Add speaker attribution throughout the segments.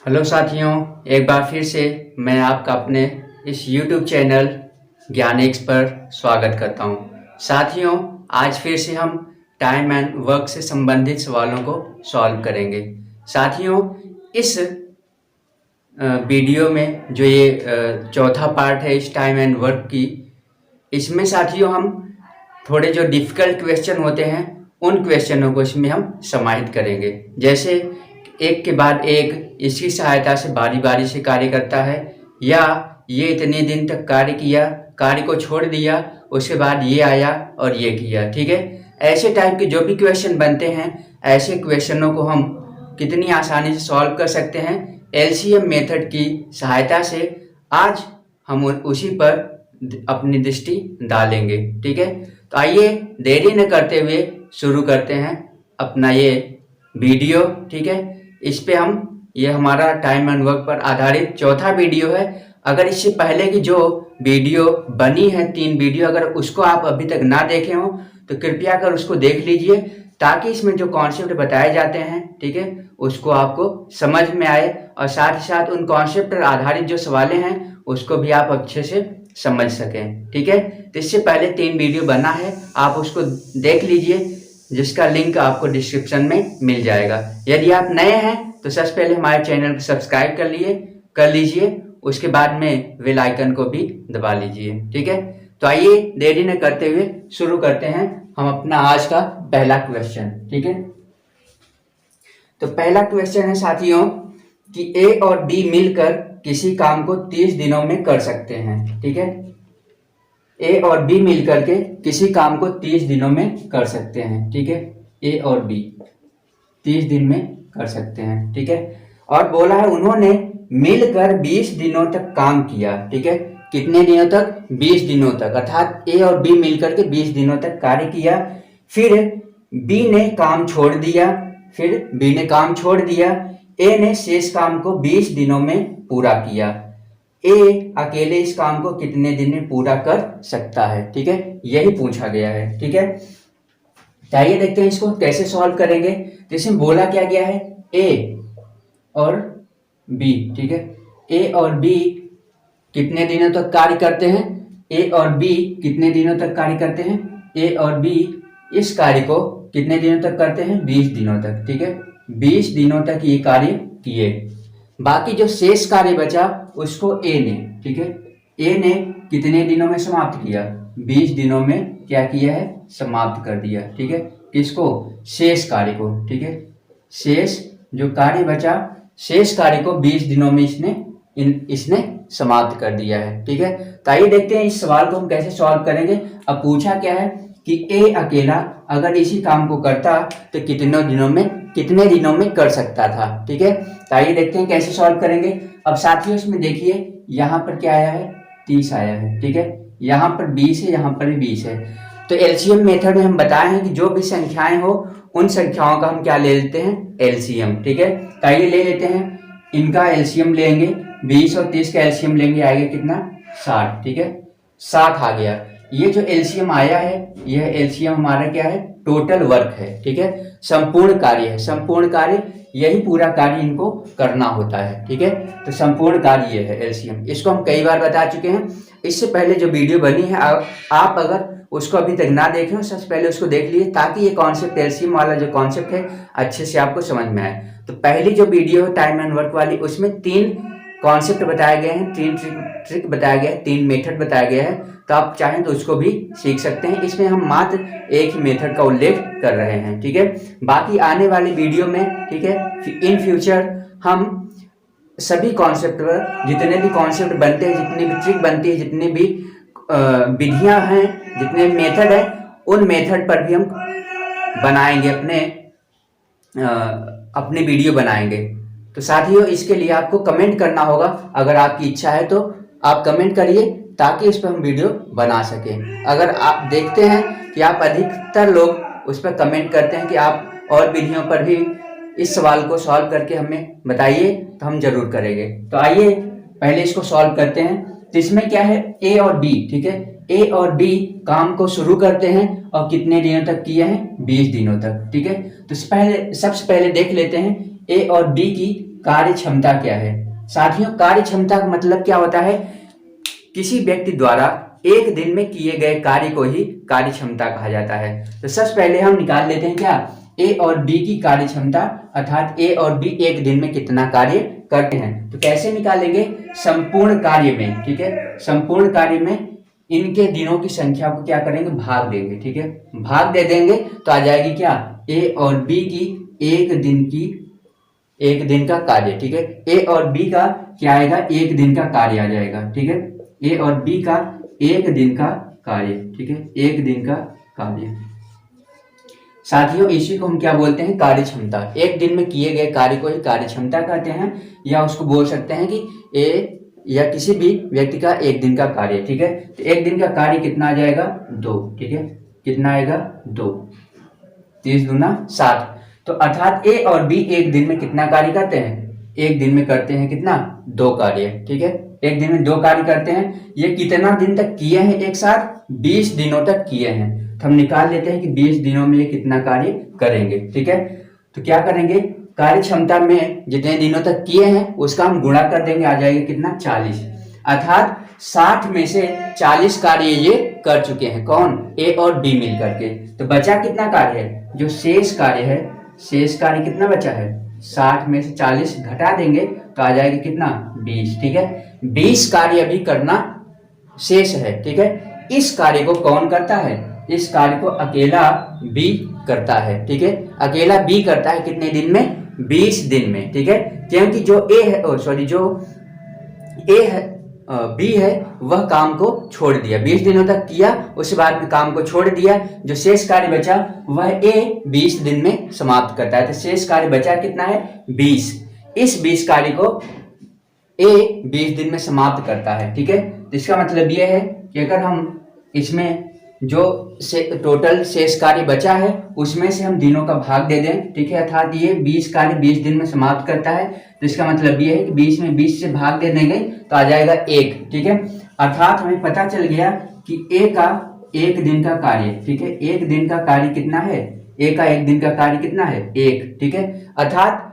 Speaker 1: Hello साथियों, एक बार फिर से मैं आपका अपने इस YouTube चैनल ज्ञान एक्स पर स्वागत करता हूं। साथियों, आज फिर से हम टाइम एंड वर्क से संबंधित सवालों को सॉल्व करेंगे। साथियों, इस वीडियो में जो ये चौथा पार्ट है इस टाइम एंड वर्क की, इसमें साथियों हम थोड़े जो डिफ़िकल्ट क्वेश्चन होते हैं उन क्वेश्चनों को इसमें हम समाहित करेंगे। जैसे एक के बाद एक इसकी सहायता से बारी बारी से कार्य करता है, या ये इतने दिन तक कार्य किया, कार्य को छोड़ दिया, उसके बाद ये आया और ये किया। ठीक है, ऐसे टाइप के जो भी क्वेश्चन बनते हैं, ऐसे क्वेश्चनों को हम कितनी आसानी से सॉल्व कर सकते हैं एलसीएम मेथड की सहायता से। आज हम उसी पर अपनी दृष्टि डालेंगे। ठीक है, तो आइए देरी न करते हुए शुरू करते हैं अपना ये वीडियो। ठीक है, इस पे हम ये हमारा टाइम एंड वर्क पर आधारित चौथा वीडियो है। अगर इससे पहले की जो वीडियो बनी है 3 वीडियो, अगर उसको आप अभी तक ना देखे हो तो कृपया कर उसको देख लीजिए, ताकि इसमें जो कॉन्सेप्ट बताए जाते हैं, ठीक है, उसको आपको समझ में आए, और साथ ही साथ उन कॉन्सेप्ट पर आधारित जो सवालें हैं उसको भी आप अच्छे से समझ सकें। ठीक है, तो इससे पहले 3 वीडियो बना है, आप उसको देख लीजिए, जिसका लिंक आपको डिस्क्रिप्शन में मिल जाएगा। यदि आप नए हैं तो सबसे पहले हमारे चैनल को सब्सक्राइब कर लीजिए, उसके बाद में बेल आइकन को भी दबा लीजिए। ठीक है, तो आइए देरी न करते हुए शुरू करते हैं हम अपना आज का पहला क्वेश्चन। ठीक है, तो पहला क्वेश्चन है साथियों कि ए और बी मिलकर किसी काम को 30 दिनों में कर सकते हैं। ठीक है, ए और बी मिलकर के किसी काम को 30 दिनों में कर सकते हैं। ठीक है, ए और बी 30 दिन में कर सकते हैं। ठीक है, और बोला है उन्होंने मिलकर 20 दिनों तक काम किया। ठीक है, कितने दिनों तक? 20 दिनों तक, अर्थात ए और बी मिलकर के 20 दिनों तक कार्य किया। फिर बी ने काम छोड़ दिया, ए ने शेष काम को 20 दिनों में पूरा किया। ए अकेले इस काम को कितने दिन में पूरा कर सकता है? ठीक है, यही पूछा गया है। ठीक है, चाहिए देखते हैं इसको कैसे सॉल्व करेंगे। तो इसमें बोला क्या गया है, ए और बी। ठीक है, ए और बी कितने दिनों तक कार्य करते हैं? ए और बी कितने दिनों तक कार्य करते हैं? ए और बी इस कार्य को कितने दिनों तक करते हैं? 20 दिनों तक। ठीक है, 20 दिनों तक ये कार्य किए। बाकी जो शेष कार्य बचा उसको ए ने, ठीक है, ए ने कितने दिनों में समाप्त किया? 20 दिनों में क्या किया है? समाप्त कर दिया। ठीक है, किसको? शेष कार्य को। ठीक है, शेष जो कार्य बचा, शेष कार्य को 20 दिनों में इसने समाप्त कर दिया है। ठीक है, तो आइए देखते हैं इस सवाल को हम कैसे सॉल्व करेंगे। अब पूछा क्या है कि ए अकेला अगर इसी काम को करता तो कितने दिनों में कर सकता था। ठीक है, तो आइए देखते हैं कैसे सॉल्व करेंगे। अब साथियों इसमें देखिए, यहाँ पर क्या आया है? 30 आया है। ठीक है, यहाँ पर 20 है, यहाँ पर भी 20 है। तो एलसीएम मेथड में हम बताए हैं कि जो भी संख्याएं हो उन संख्याओं का हम क्या ले लेते हैं? एलसीएम। ठीक है, तो आइए ले लेते हैं, इनका एलसीएम लेंगे। 20 और 30 का एलसीएम लेंगे, आएगा कितना? 60। ठीक है, 60 आ गया। ये जो एलसीएम आया है, यह एलसीएम हमारा क्या है? टोटल वर्क है। ठीक है, संपूर्ण कार्य है। संपूर्ण कार्य, यही पूरा कार्य इनको करना होता है। ठीक है, तो संपूर्ण कार्य ये है एलसीएम। इसको हम कई बार बता चुके हैं, इससे पहले जो वीडियो बनी है, आप अगर उसको अभी तक ना देखे हो, सबसे पहले उसको देख लीजिए, ताकि ये कॉन्सेप्ट एलसीएम वाला जो कॉन्सेप्ट है अच्छे से आपको समझ में आए। तो पहली जो वीडियो है टाइम एंड वर्क वाली, उसमें 3 कॉन्सेप्ट बताए गए हैं, 3 ट्रिक बताया गया है, 3 मेथड बताया गया है। तो आप चाहें तो उसको भी सीख सकते हैं। इसमें हम मात्र एक ही मेथड का उल्लेख कर रहे हैं। ठीक है, बाकी आने वाली वीडियो में, ठीक है, इन फ्यूचर हम सभी कॉन्सेप्ट पर, जितने भी कॉन्सेप्ट बनते हैं, जितनी भी ट्रिक बनती है, जितनी भी विधियां हैं, जितने मेथड हैं, उन मेथड पर भी हम बनाएंगे, अपने वीडियो बनाएंगे। तो साथियों, इसके लिए आपको कमेंट करना होगा। अगर आपकी इच्छा है तो आप कमेंट करिए, ताकि इस पर हम वीडियो बना सकें। अगर आप देखते हैं कि आप अधिकतर लोग उस पर कमेंट करते हैं कि आप और विधियों पर भी इस सवाल को सॉल्व करके हमें बताइए, तो हम जरूर करेंगे। तो आइए पहले इसको सॉल्व करते हैं। तो इसमें क्या है? ए और बी। ठीक है, ए और बी काम को शुरू करते हैं और कितने दिनों तक किए हैं? 20 दिनों तक। ठीक है, तो सबसे पहले देख लेते हैं ए और बी की कार्य क्षमता क्या है। साथियों, कार्य क्षमता का मतलब क्या होता है, किसी व्यक्ति द्वारा एक दिन में किए गए कार्य को ही कार्य क्षमता कहा जाता है। तो सबसे पहले हम निकाल लेते हैं क्या, ए और बी की कार्य क्षमता, अर्थात ए और बी एक दिन में कितना कार्य करते हैं। तो कैसे निकालेंगे, संपूर्ण कार्य में, ठीक है, संपूर्ण कार्य में इनके दिनों की संख्या को क्या करेंगे, भाग देंगे, ठीक है, भाग दे देंगे तो आ जाएगी क्या, ए और बी की एक दिन का कार्य, ठीक है, ए और बी का क्या आएगा, एक दिन का कार्य आ जाएगा, ठीक है, ए और बी का एक दिन का कार्य, ठीक है, एक दिन का कार्य। साथियों, इसी को हम क्या बोलते हैं, कार्य क्षमता। एक दिन में किए गए कार्य को ही कार्य क्षमता कहते हैं, या उसको बोल सकते हैं कि ए या किसी भी व्यक्ति का एक दिन का कार्य, ठीक है। तो एक दिन का कार्य कितना आ जाएगा, 2, ठीक है, कितना आएगा, 2, 30 दूना 60। तो अर्थात ए और बी एक दिन में कितना कार्य करते हैं, एक दिन में करते हैं कितना, 2 कार्य, ठीक है, एक दिन में 2 कार्य करते हैं। ये कितना दिन तक किए हैं, एक साथ 20 दिनों तक किए हैं। तो हम निकाल लेते हैं कि 20 दिनों में ये कितना कार्य करेंगे, ठीक है। तो क्या करेंगे, कार्य क्षमता में जितने दिनों तक किए हैं उसका हम गुणा कर देंगे, आ जाएगा कितना, 40। अर्थात 60 में से 40 कार्य ये कर चुके हैं, कौन, ए और बी मिल करके। तो बचा कितना कार्य है, जो शेष कार्य है, शेष कार्य कितना बचा है, 60 में से 40 घटा देंगे तो आ जाएगा कितना, 20, ठीक है। 20 कार्य अभी करना शेष है, ठीक है। इस कार्य को कौन करता है, इस कार्य को अकेला बी करता है, ठीक है, अकेला बी करता है, कितने दिन में, 20 दिन में, ठीक है। क्योंकि जो ए है, जो ए है, बी है, वह काम को छोड़ दिया, 20 दिनों तक किया, उसके बाद में काम को छोड़ दिया। जो शेष कार्य बचा वह ए 20 दिन में समाप्त करता है। तो शेष कार्य बचा कितना है, 20। इस 20 कार्य को ए 20 दिन में समाप्त करता है, ठीक है। तो इसका मतलब यह है कि अगर हम इसमें जो टोटल शेष कार्य बचा है उसमें से हम दिनों का भाग दे दें, ठीक है, अर्थात ये 20 कार्य 20 दिन में समाप्त करता है। तो इसका मतलब ये है कि 20 में 20 से भाग दे देंगे तो आ जाएगा 1, ठीक है। अर्थात हमें पता चल गया कि ए का एक दिन का कार्य, ठीक है, एक दिन का कार्य कितना है, ए का एक दिन का कार्य कितना है, 1, ठीक है। अर्थात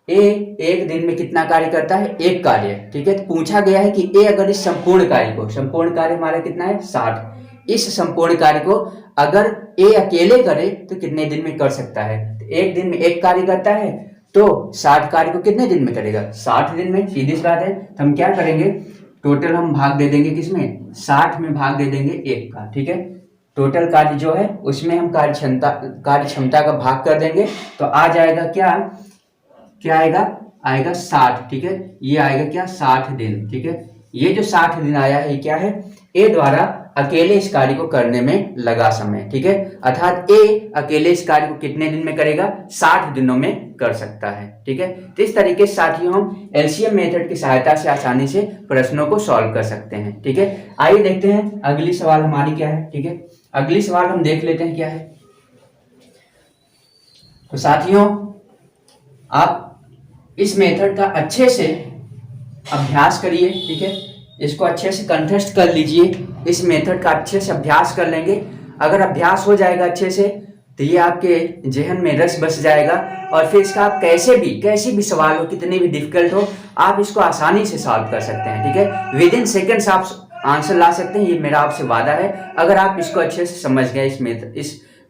Speaker 1: ए एक दिन में कितना कार्य करता है, 1 कार्य, ठीक है। तो पूछा गया है कि ए अगर इस संपूर्ण कार्य को, संपूर्ण कार्य हमारा कितना है, 60, इस संपूर्ण कार्य को अगर ए अकेले करे तो कितने दिन में कर सकता है। तो एक दिन में 1 कार्य करता है तो 60 कार्य को कितने दिन में करेगा, 60 दिन में, सीधी सी बात है। तो हम क्या करेंगे, टोटल हम भाग दे देंगे किसमें, 60 में भाग दे देंगे 1 का, ठीक है। टोटल कार्य जो है उसमें हम कार्य क्षमता का भाग कर देंगे तो आ जाएगा क्या आएगा 60, ठीक है। ये आएगा क्या, 60 दिन, ठीक है। ये जो 60 दिन आया है क्या है, ए द्वारा अकेले इस कार्य को करने में लगा समय, ठीक है। अर्थात ए अकेले इस कार्य को कितने दिन में करेगा, 60 दिनों में कर सकता है, ठीक है। तो इस तरीके से साथियों हम एलसीएम मेथड की सहायता से आसानी से प्रश्नों को सॉल्व कर सकते हैं, ठीक है। आइए देखते हैं अगली सवाल हमारी क्या है, ठीक है। अगली सवाल हम देख लेते हैं क्या है। तो साथियों, आप इस मेथड का अच्छे से अभ्यास करिए, ठीक है, इसको अच्छे से कंठस्थ कर लीजिए। इस मेथड का अच्छे से अभ्यास कर लेंगे, अगर अभ्यास हो जाएगा अच्छे से तो ये आपके जहन में रस बस जाएगा और फिर इसका आप कैसे भी सवाल हो, कितने भी डिफिकल्ट हो, आप इसको आसानी से सॉल्व कर सकते हैं, ठीक है। विद इन सेकेंड्स आप आंसर ला सकते हैं, ये मेरा आपसे वादा है, अगर आप इसको अच्छे से समझ गए इस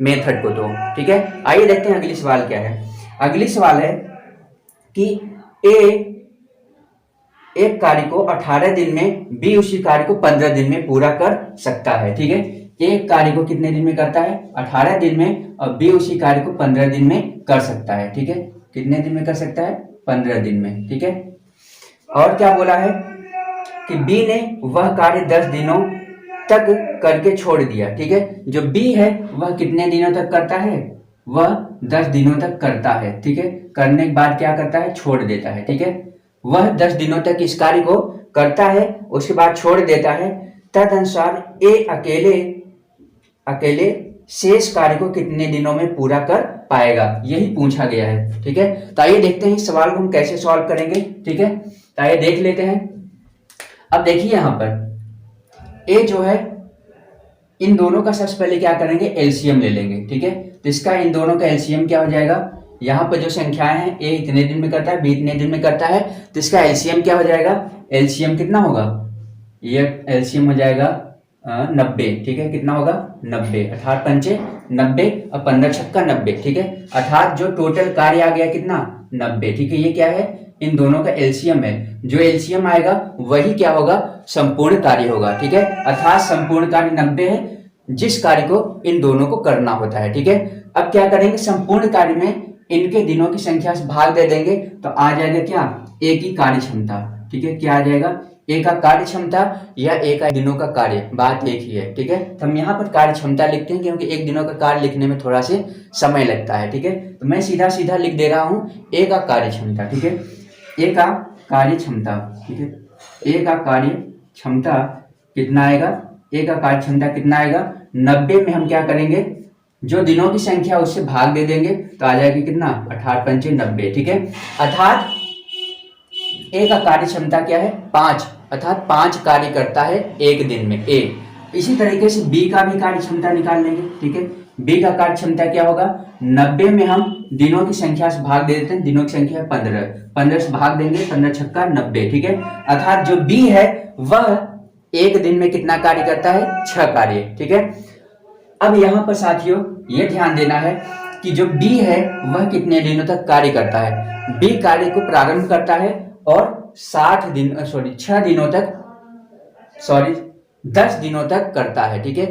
Speaker 1: मेथड को तो, ठीक है। आइए देखते हैं अगली सवाल क्या है। अगली सवाल है कि ए एक कार्य को 18 दिन में, बी उसी कार्य को 15 दिन में पूरा कर सकता है, ठीक है। एक कार्य को कितने दिन में करता है, 18 दिन में, और बी उसी कार्य को 15 दिन में कर सकता है, ठीक है। कितने दिन में कर सकता है, 15 दिन में, ठीक है। और क्या बोला है कि बी ने वह कार्य 10 दिनों तक करके छोड़ दिया, ठीक है। जो बी है वह कितने दिनों तक करता है, वह 10 दिनों तक करता है, ठीक है। करने के बाद क्या करता है, छोड़ देता है, ठीक है। वह 10 दिनों तक इस कार्य को करता है, उसके बाद छोड़ देता है। तदनुसार ए अकेले शेष कार्य को कितने दिनों में पूरा कर पाएगा, यही पूछा गया है, ठीक है। तो आइए देखते हैं इस सवाल को हम कैसे सॉल्व करेंगे, ठीक है। तो आइए देख लेते हैं। अब देखिए यहाँ पर ए जो है, इन दोनों का सबसे पहले क्या करेंगे, एलसीएम ले लेंगे, ठीक है। तो इसका इन दोनों का एलसीएम क्या हो जाएगा, यहाँ पर जो संख्याएं हैं, ए इतने दिन में करता है, बी इतने दिन में करता है, तो इसका एलसीएम क्या हो जाएगा? एलसीएम कितना होगा? ये एलसीएम हो जाएगा 90, ठीक है। कितना होगा? 90, 18 पंचे 90 और 15 छक्का 90, ठीक है। अर्थात जो टोटल कार्य आ गया कितना? 90, ठीक है। ये क्या है? इन दोनों का एलसीएम है। जो एलसीएम आएगा वही क्या होगा? संपूर्ण कार्य होगा, ठीक है। अर्थात संपूर्ण कार्य 90 है, जिस कार्य को इन दोनों को करना होता है, ठीक है। अब क्या करेंगे? संपूर्ण कार्य में इनके दिनों की संख्या से भाग दे देंगे तो आ जाएगा क्या? ए की कार्य क्षमता, ठीक है। क्या आ जाएगा? ए का कार्य क्षमता या ए का दिनों का कार्य, बात एक ही है, ठीक है। तो हम यहाँ पर कार्य क्षमता लिखते हैं क्योंकि एक दिनों का कार्य लिखने में थोड़ा से समय लगता है, ठीक है। तो मैं सीधा सीधा लिख दे रहा हूँ ए का कार्य क्षमता, ठीक है। ए का कार्य क्षमता, ठीक है। ए का कार्य क्षमता कितना आएगा? ए का कार्य क्षमता कितना आएगा? 90 में हम क्या करेंगे? जो दिनों की संख्या उससे भाग दे देंगे तो आ जाएगी कितना? 18 पंचे 90, ठीक है। अर्थात ए का कार्य क्षमता क्या है? 5, अर्थात 5 कार्य करता है एक दिन में ए। इसी तरीके से बी का भी कार्य क्षमता निकाल लेंगे, ठीक है। बी का कार्य क्षमता क्या होगा? 90 में हम दिनों की संख्या से भाग दे देते हैं, दिनों की संख्या है 15, 15 से भाग देंगे, 15 छक्का 90, ठीक है। अर्थात जो बी है वह एक दिन में कितना कार्य करता है? 6 कार्य, ठीक है। अब यहाँ पर साथियों ये ध्यान देना है कि जो बी है वह कितने दिनों तक कार्य करता है। बी कार्य को प्रारंभ करता है और 10 दिनों तक करता है, ठीक है।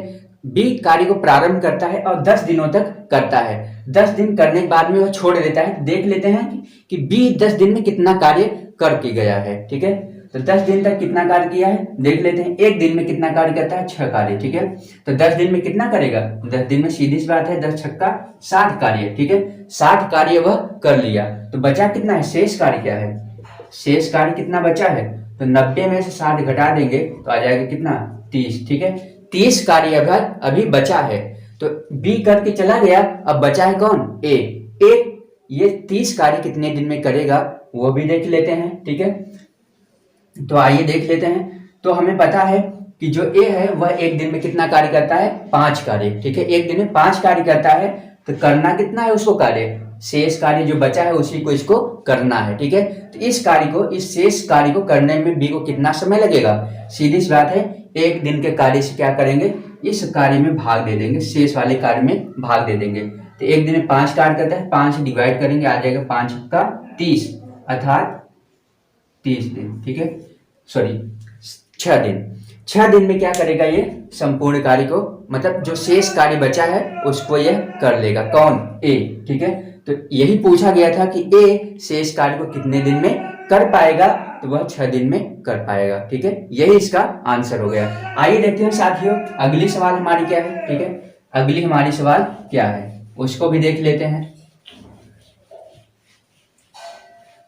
Speaker 1: बी कार्य को प्रारंभ करता है और 10 दिनों तक करता है। 10 दिन करने के बाद में वह छोड़ देता है। देख लेते हैं कि बी 10 दिन में कितना कार्य करके गया है, ठीक है। तो 10 दिन तक कितना कार्य किया है देख लेते हैं। एक दिन में कितना कार्य करता है? 6 कार्य, ठीक है। तो 10 दिन में कितना करेगा? 10 दिन में सीधी सी बात है 10 छक्का 60 कार्य, ठीक है। 60 कार्य वह कर लिया तो बचा कितना है? शेष कार्य क्या है? शेष कार्य कितना बचा है? तो 90 में से 60 घटा देंगे तो आ जाएगा कितना? 30, ठीक है। 30 कार्य अभी बचा है। तो बी करके चला गया, अब बचा है कौन? ए। ये 30 कार्य कितने दिन में करेगा वो भी देख लेते हैं, ठीक है। तो आइए देख लेते हैं। तो हमें पता है कि जो ए है वह एक दिन में कितना कार्य करता है? 5 कार्य, ठीक है। एक दिन में 5 कार्य करता है तो करना कितना है उसको कार्य? शेष कार्य जो बचा है उसी को इसको करना है, ठीक है। तो इस शेष कार्य को करने में बी को कितना समय लगेगा? सीधी सी बात है एक दिन के कार्य से क्या करेंगे? इस कार्य में भाग दे देंगे, शेष वाले कार्य में भाग दे देंगे। तो एक दिन में 5 कार्य करता है, 5 से डिवाइड करेंगे आ जाएगा 5 का 30, अर्थात 30 दिन, ठीक है। 6 दिन। 6 दिन में क्या करेगा ये? संपूर्ण कार्य को, मतलब जो शेष कार्य बचा है उसको यह कर लेगा। कौन? ए, ठीक है। तो यही पूछा गया था कि ए शेष कार्य को कितने दिन में कर पाएगा? तो वह 6 दिन में कर पाएगा, ठीक है। यही इसका आंसर हो गया। आइए देखते हैं साथियों अगली सवाल हमारी क्या है, ठीक है। अगली हमारी सवाल क्या है उसको भी देख लेते हैं।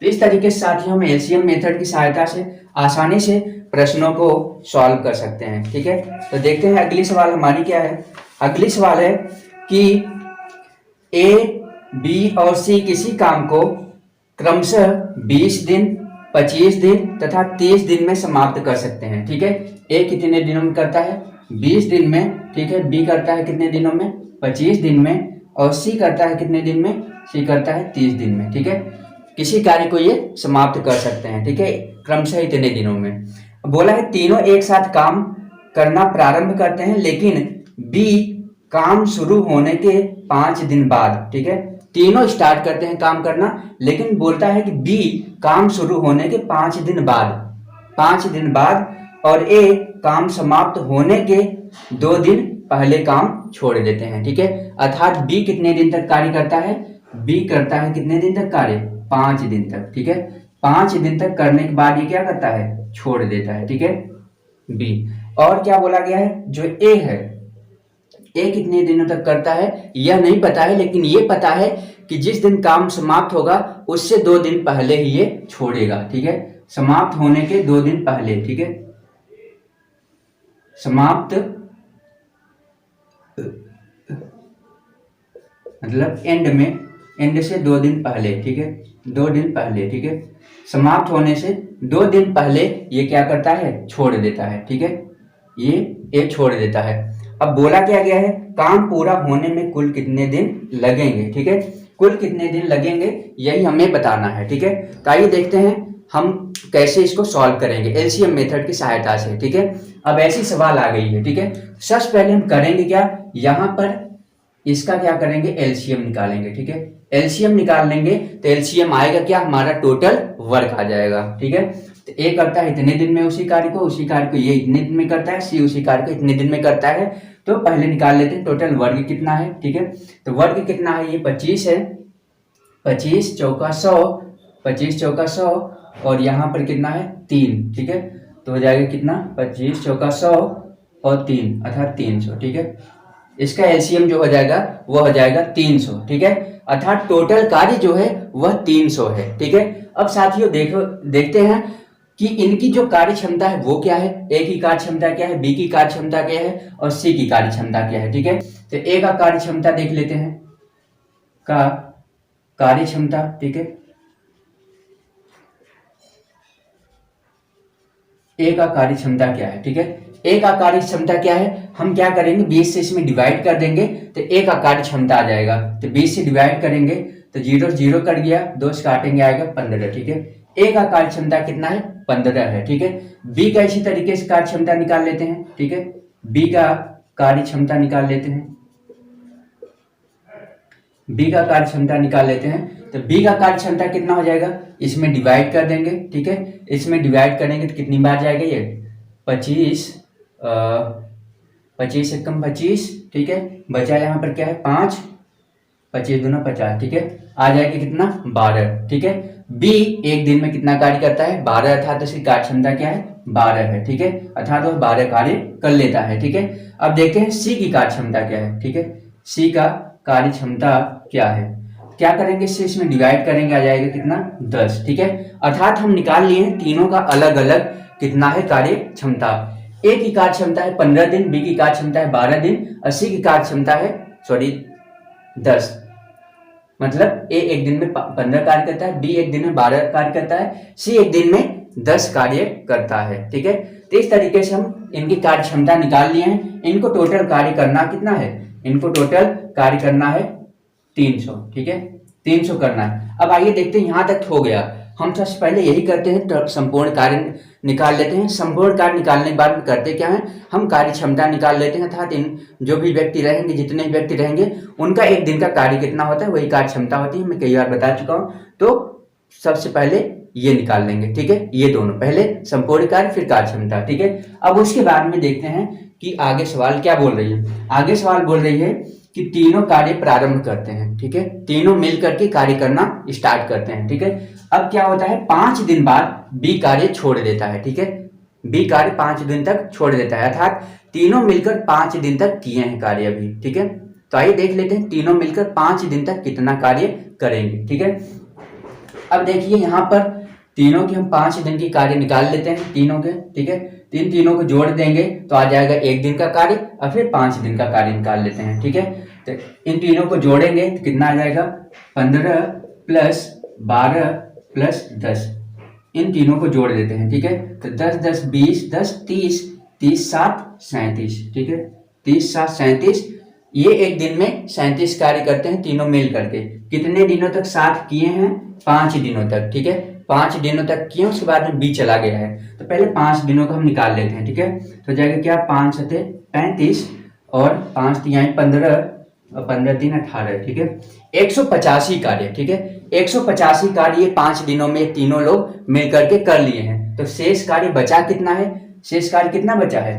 Speaker 1: तो इस तरीके से साथियों हम एलसीएम मेथड की सहायता से आसानी से प्रश्नों को सॉल्व कर सकते हैं, ठीक है। तो देखते हैं अगली सवाल हमारी क्या है। अगली सवाल है कि ए, बी और सी किसी काम को क्रमशः 20 दिन, 25 दिन तथा 30 दिन में समाप्त कर सकते हैं, ठीक है। ए कितने दिनों में करता है? 20 दिन में, ठीक है। बी करता है कितने दिनों में? 25 दिन में। और सी करता है कितने दिन में? सी करता है 30 दिन में, ठीक है। किसी कार्य को ये समाप्त कर सकते हैं, ठीक है, क्रमशः इतने दिनों में। बोला है तीनों एक साथ काम करना प्रारंभ करते हैं लेकिन बी काम शुरू होने के 5 दिन बाद, ठीक है। तीनों स्टार्ट करते हैं काम करना लेकिन बोलता है कि बी काम शुरू होने के 5 दिन बाद और ए काम समाप्त होने के 2 दिन पहले काम छोड़ देते हैं, ठीक है। अर्थात बी कितने दिन तक कार्य करता है? बी करता है कितने दिन तक कार्य? 5 दिन तक, ठीक है। 5 दिन तक करने के बाद ये क्या करता है? छोड़ देता है, ठीक है, बी। और क्या बोला गया है? जो ए है, ए कितने दिनों तक करता है यह नहीं पता है लेकिन ये पता है कि जिस दिन काम समाप्त होगा उससे 2 दिन पहले ही ये छोड़ेगा, ठीक है। समाप्त होने के 2 दिन पहले, ठीक है। समाप्त मतलब एंड से 2 दिन पहले, ठीक है। 2 दिन पहले, ठीक है। समाप्त होने से 2 दिन पहले ये क्या करता है? छोड़ देता है, ठीक है। ये छोड़ देता है। अब बोला क्या गया है? काम पूरा होने में कुल कितने दिन लगेंगे, ठीक है। कुल कितने दिन लगेंगे यही हमें बताना है, ठीक है। तो आइए देखते हैं हम कैसे इसको सॉल्व करेंगे एलसीएम मेथड की सहायता से, ठीक है। अब ऐसी सवाल आ गई है, ठीक है। सबसे पहले हम करेंगे क्या, यहाँ पर इसका क्या करेंगे, एलसीएम निकालेंगे, ठीक है। एलसीएम निकाल लेंगे तो एलसीएम आएगा क्या, हमारा टोटल वर्क आ जाएगा, ठीक है। तो ए करता है इतने दिन में उसी कार्य को, उसी कार्य को ये इतने दिन में करता है, सी उसी कार्य को इतने दिन में करता है। तो पहले निकाल लेते हैं टोटल वर्ग कितना है, ठीक है। तो वर्ग कितना है, ये 25 है, 25 चौका 100, 25 चौका 100 और यहाँ पर कितना है 3, ठीक है। तो हो जाएगा कितना, 25 चौका 100 और 3 अर्थात 300, ठीक है। इसका एलसीएम जो हो जाएगा वो हो जाएगा 300, ठीक है। अर्थात टोटल कार्य जो है वह 300 है, ठीक है। अब साथियों देखते हैं कि इनकी जो कार्य क्षमता है वो क्या है, ए की कार्य क्षमता क्या है, बी की कार्य क्षमता क्या है और सी की कार्य क्षमता क्या है, ठीक है। तो ए का कार्य क्षमता देख लेते हैं, का कार्य क्षमता, ठीक है। ए का कार्य क्षमता क्या है, ठीक है। ए का कार्य क्षमता क्या है, हम क्या करेंगे 20 से इसमें डिवाइड कर देंगे तो ए का कार्य क्षमता आ जाएगा। तो 20 से डिवाइड करेंगे तो 0 0 कट गया, 2 से काटेंगे आएगा 15, ठीक है। ए का कार्य क्षमता कितना है, 15 है, ठीक है। बी का इसी तरीके से कार्य क्षमता निकाल लेते हैं, ठीक है। बी का कार्य क्षमता निकाल लेते हैं, बी का कार्य क्षमता निकाल लेते हैं। तो बी का कार्य क्षमता कितना हो जाएगा, इसमें डिवाइड कर देंगे, ठीक है। इसमें डिवाइड करेंगे तो कितनी बार जाएगा ये 25, 25 से कम 25, ठीक है। बचा यहाँ पर क्या है 5, 25 दूना 50, ठीक है। आ जाएगा कितना 12, ठीक है। बी एक दिन में कितना कार्य करता है 12, अर्थात इसकी कार्य क्षमता क्या है 12 है, ठीक है। अर्थात वह 12 कार्य कर लेता है, ठीक है। अब देखते हैं सी की कार्य क्षमता क्या है, ठीक है। सी का कार्य क्षमता क्या है, क्या करेंगे इससे, इसमें डिवाइड करेंगे, आ जाएगा कितना 10, ठीक है। अर्थात हम निकाल लिए हैं तीनों का अलग अलग कितना है कार्य क्षमता। ए की कार्य क्षमता है 15 दिन, बी की कार्य क्षमता है 12 दिन और सी की कार्य क्षमता है 10। मतलब ए एक दिन में 15 कार्य करता है, बी एक दिन में 12 कार्य करता है, सी एक दिन में 10 कार्य करता है, ठीक है। तो इस तरीके से हम इनकी कार्य क्षमता निकाल लिए हैं। इनको टोटल कार्य करना कितना है, इनको टोटल कार्य करना है 300, ठीक है। 300 करना है। अब आइए देखते हैं यहाँ तक हो गया। हम सबसे पहले यही करते हैं, तो संपूर्ण कार्य निकाल लेते हैं। संपूर्ण कार्य निकालने के बाद करते क्या है, हम कार्य क्षमता निकाल लेते हैं। अर्थात इन जो भी व्यक्ति रहेंगे, जितने भी व्यक्ति रहेंगे, उनका एक दिन का कार्य कितना होता है वही कार्य क्षमता होती है, मैं कई बार बता चुका हूँ। तो सबसे पहले ये निकाल लेंगे, ठीक है। ये दोनों, पहले संपूर्ण कार्य फिर कार्य क्षमता, ठीक है। अब उसके बाद में देखते हैं कि आगे सवाल क्या बोल रही है। आगे सवाल बोल रही है कि तीनों कार्य प्रारंभ करते हैं, ठीक है। तीनों मिल करके कार्य करना स्टार्ट करते हैं, ठीक है। अब क्या होता है 5 दिन बाद बी कार्य छोड़ देता है, ठीक है। बी कार्य 5 दिन तक छोड़ देता है, अर्थात तीनों मिलकर 5 दिन तक किए हैं कार्य अभी, ठीक है। तो आइए देख लेते हैं तीनों मिलकर 5 दिन तक कितना कार्य करेंगे, ठीक है। अब देखिए यहाँ पर तीनों की हम 5 दिन की कार्य निकाल लेते हैं तीनों के, ठीक है। तीनों को जोड़ देंगे तो आ जाएगा 1 दिन का कार्य और फिर 5 दिन का कार्य निकाल लेते हैं, ठीक है। तो इन तीनों को जोड़ेंगे तो कितना आ जाएगा 15 प्लस 12 प्लस 10, इन तीनों को जोड़ देते हैं, ठीक है। तो 10 10 20, 10 30, 30 7 37, ठीक है। 30 7 37, ये एक दिन में 37 कार्य करते हैं तीनों मिल करके। कितने दिनों तक साथ किए हैं, 5 दिनों तक, ठीक है। 5 दिनों तक किए, उसके बाद में बी चला गया है। तो पहले 5 दिनों को हम निकाल लेते हैं, ठीक है। तो जाएगा क्या 5 7 35 और 5 3 15 और 15 3 18, ठीक है। 185 कार्य, ठीक है। 185 कार्य ये 5 दिनों में तीनों लोग मिल करके कर लिए हैं। तो शेष कार्य बचा कितना है, शेष कार्य कितना बचा है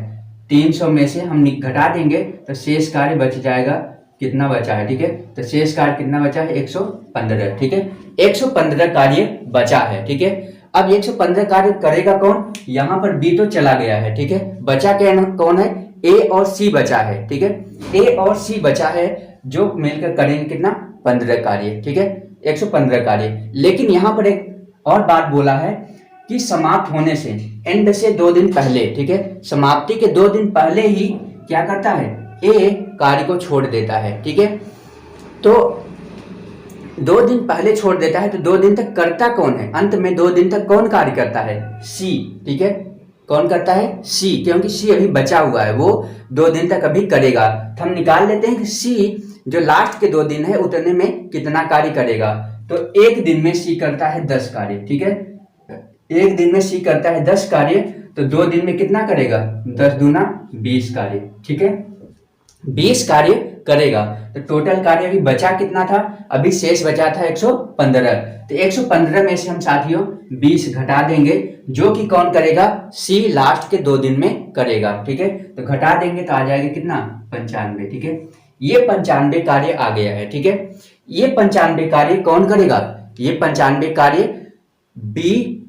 Speaker 1: 300 में से हम घटा देंगे तो शेष कार्य बच जाएगा, कितना बचा है, ठीक है। तो शेष कार्य कितना बचा है 115, ठीक है। 115 कार्य बचा है, ठीक है। अब 115 कार्य करेगा कौन, यहाँ पर बी तो चला गया है, ठीक है। बचा क्या कौन है, ए और सी बचा है, ठीक है। ए और सी बचा है जो मिलकर करेंगे कितना 15 कार्य, ठीक है। 115 कार्य। लेकिन यहाँ पर एक और बात बोला है कि समाप्त होने से, एंड से 2 दिन पहले, ठीक है। समाप्ति के 2 दिन पहले ही क्या करता है, ए कार्य को छोड़ देता है, ठीक है। तो 2 दिन पहले छोड़ देता है तो 2 दिन तक करता कौन है, अंत में 2 दिन तक कौन कार्य करता है, सी, ठीक है। कौन करता है, सी, क्योंकि सी अभी बचा हुआ है, वो 2 दिन तक अभी करेगा। तो हम निकाल लेते हैं कि सी जो लास्ट के 2 दिन है उतने में कितना कार्य करेगा। तो एक दिन में सी करता है 10 कार्य, ठीक है। एक दिन में सी करता है 10 कार्य, तो 2 दिन में कितना करेगा, 10 दूना 20 कार्य, ठीक है। 20 कार्य करेगा। तो टोटल कार्य अभी बचा कितना था, अभी शेष बचा था 115। तो 115 में से हम साथियों 20 घटा देंगे, जो कि कौन करेगा, सी लास्ट के 2 दिन में करेगा, ठीक है। तो घटा देंगे तो आ जाएगा कितना, 95, ठीक है। ये 95 कार्य आ गया है, ठीक है। ये 95 कार्य कौन करेगा, ये 95 कार्य बी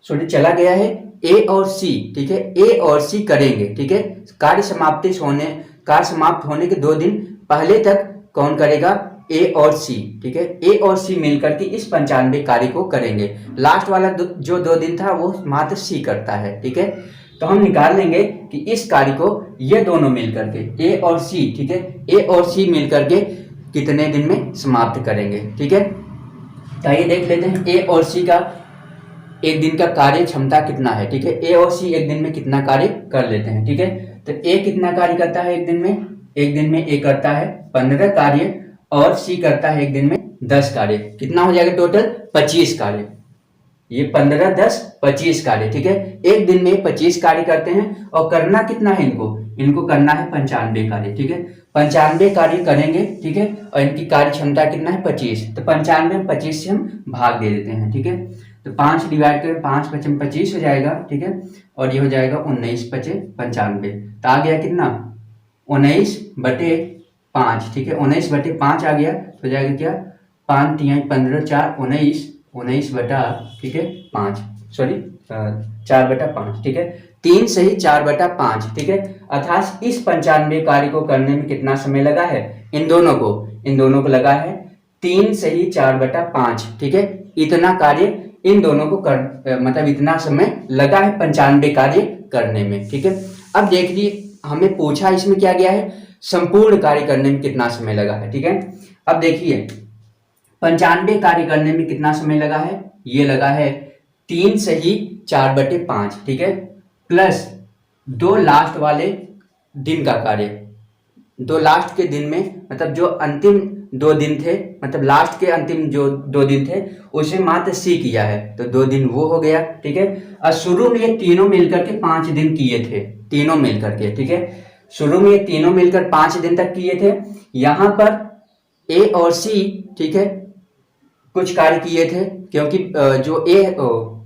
Speaker 1: सॉरी चला गया है, ए और सी, ठीक है। ए और सी करेंगे, ठीक है। कार्य समाप्त होने के 2 दिन पहले तक कौन करेगा, ए और सी, ठीक है। ए और सी मिलकर के इस 95 कार्य को करेंगे। लास्ट वाला जो 2 दिन था वो मात्र सी करता है, ठीक है। तो हम निकाल लेंगे कि इस कार्य को ये दोनों मिलकर के ए और सी, ठीक है, ए और सी मिलकर के कितने दिन में समाप्त करेंगे, ठीक है। तो आइए देख लेते हैं ए और सी का एक दिन का कार्य क्षमता कितना है, ठीक है। ए और सी एक दिन में कितना कार्य कर लेते हैं, ठीक है। तो ए कितना कार्य करता है एक दिन में, एक दिन में ए करता है 15 कार्य और सी करता है एक दिन में 10 कार्य। कितना हो जाएगा टोटल, 25 कार्य। ये 15 10 25 कार्य, ठीक है। एक दिन में 25 कार्य करते हैं और करना कितना है इनको करना है 95 कार्य, ठीक है। 95 कार्य करेंगे, ठीक है। और इनकी कार्य क्षमता कितना है 25। तो 95 में 25 से हम भाग दे देते हैं, ठीक है। तो 5 डिवाइड करें, 5 पचे 25 हो जाएगा, ठीक है। और ये हो जाएगा 19 पचे 95। तो आ गया कितना, 19/5, ठीक है। 19/5 आ गया, तो हो जाएगा क्या, 5 3 15 4 19 बटा, ठीक है 5, सॉरी 4/5, ठीक है। 3 सही 4/5, ठीक है। अर्थात इस 95 कार्य को करने में कितना समय लगा है, इन दोनों को लगा है 3 सही 4/5, ठीक है। इतना कार्य इन दोनों को मतलब इतना समय लगा है 95 कार्य करने में, ठीक है। अब देखिए हमें पूछा इसमें क्या गया है, संपूर्ण कार्य करने में कितना समय लगा है, ठीक है। अब देखिए 95 कार्य करने में कितना समय लगा है, ये लगा है 3 सही 4/5, ठीक है, प्लस 2 लास्ट वाले दिन का कार्य। 2 लास्ट के दिन में मतलब जो अंतिम 2 दिन थे, मतलब लास्ट के अंतिम जो 2 दिन थे उसे मात्र सी किया है, तो 2 दिन वो हो गया, ठीक है। और शुरू में ये तीनों मिलकर के 5 दिन किए थे, तीनों मिलकर के, ठीक है। शुरू में ये तीनों मिलकर 5 दिन तक किए थे। यहाँ पर ए और सी, ठीक है, कुछ कार्य किए थे, क्योंकि जो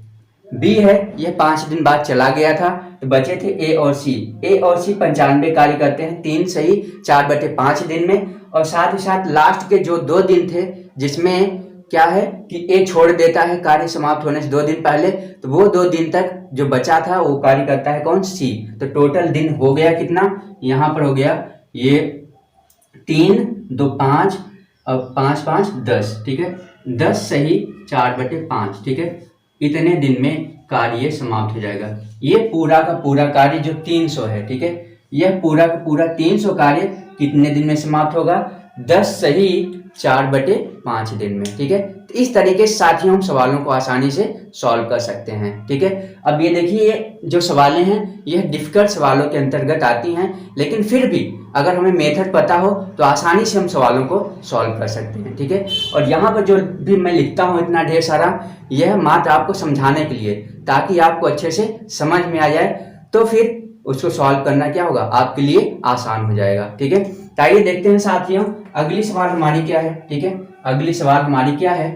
Speaker 1: बी है ये 5 दिन बाद चला गया था, तो बचे थे ए और सी। ए और सी 95 कार्य करते हैं 3 सही 4/5 दिन में। और साथ ही साथ लास्ट के जो 2 दिन थे जिसमें क्या है कि ए छोड़ देता है कार्य समाप्त होने से 2 दिन पहले, तो वो 2 दिन तक जो बचा था वो कार्य करता है कौन, सी। तो टोटल दिन हो गया कितना, यहाँ पर हो गया ये 3 2 5 और 5 5 10, ठीक है। 10 सही 4/5, ठीक है। इतने दिन में कार्य समाप्त हो जाएगा। ये पूरा का पूरा कार्य जो 300 है, ठीक है, यह पूरा का पूरा 300 कार्य कितने दिन में समाप्त होगा, 10 सही 4/5 दिन में, ठीक है। तो इस तरीके से साथियों हम सवालों को आसानी से सॉल्व कर सकते हैं, ठीक है। अब ये देखिए ये जो सवालें हैं यह डिफिकल्ट सवालों के अंतर्गत आती हैं, लेकिन फिर भी अगर हमें मेथड पता हो तो आसानी से हम सवालों को सॉल्व कर सकते हैं, ठीक है। और यहाँ पर जो भी मैं लिखता हूँ इतना ढेर सारा, यह मात्र आपको समझाने के लिए, ताकि आपको अच्छे से समझ में आ जाए, तो फिर उसको सॉल्व करना क्या होगा, आपके लिए आसान हो जाएगा, ठीक है। तो आइए देखते हैं साथियों अगली सवाल हमारी क्या है, ठीक है। अगली सवाल हमारी क्या है,